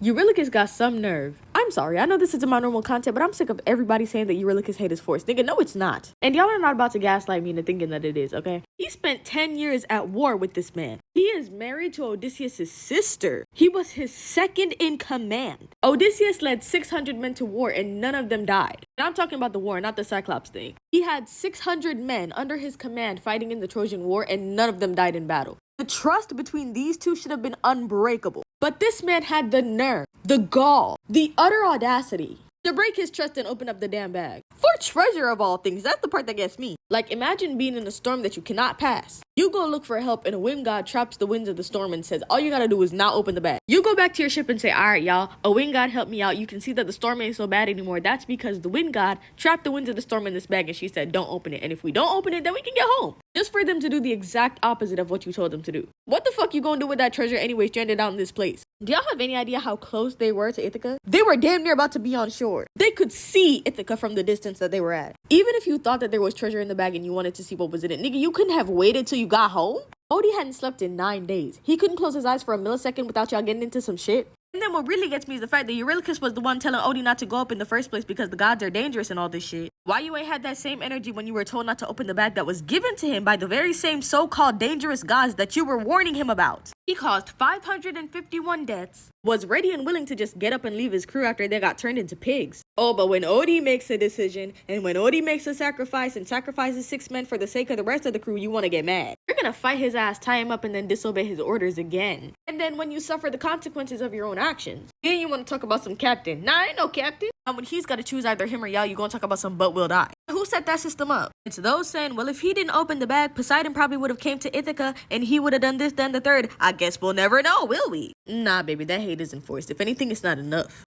Eurylochus got some nerve. I'm sorry, I know this isn't my normal content, but I'm sick of everybody saying that Eurylochus hate is forced. Nigga, no it's not. And y'all are not about to gaslight me into thinking that it is, okay? He spent 10 years at war with this man. He is married to Odysseus' sister. He was his second in command. Odysseus led 600 men to war and none of them died. And I'm talking about the war, not the Cyclops thing. He had 600 men under his command fighting in the Trojan War and none of them died in battle. The trust between these two should have been unbreakable. But this man had the nerve, the gall, the utter audacity to break his trust and open up the damn bag. For treasure of all things, that's the part that gets me. Like, imagine being in a storm that you cannot pass. You go look for help and a wind god traps the winds of the storm and says, all you gotta do is not open the bag. You go back to your ship and say, alright y'all, a wind god helped me out. You can see that the storm ain't so bad anymore. That's because the wind god trapped the winds of the storm in this bag and she said, don't open it. And if we don't open it, then we can get home. Just for them to do the exact opposite of what you told them to do. What the fuck you gonna do with that treasure anyway stranded out in this place? Do y'all have any idea how close they were to Ithaca? They were damn near about to be on shore. They could see Ithaca from the distance that they were at. Even if you thought that there was treasure in the bag and you wanted to see what was in it, nigga, you couldn't have waited till you got home? Odie hadn't slept in 9 days. He couldn't close his eyes for a millisecond without y'all getting into some shit. And then what really gets me is the fact that Eurylochus was the one telling Odie not to go up in the first place because the gods are dangerous and all this shit. Why you ain't had that same energy when you were told not to open the bag that was given to him by the very same so-called dangerous gods that you were warning him about? He caused 551 deaths, was ready and willing to just get up and leave his crew after they got turned into pigs. Oh, but when Odie makes a decision, and when Odie makes a sacrifice and sacrifices 6 men for the sake of the rest of the crew, you want to get mad. You're gonna fight his ass, tie him up, and then disobey his orders again. And then when you suffer the consequences of your own actions, then you want to talk about some captain. Nah, I ain't no captain. And when he's got to choose either him or y'all, you gonna talk about some but will die. Who set that system up? It's those saying, well, if he didn't open the bag, Poseidon probably would have came to Ithaca and he would have done this, done the third. I guess we'll never know, will we? Nah, baby, that hate isn't forced. If anything, it's not enough.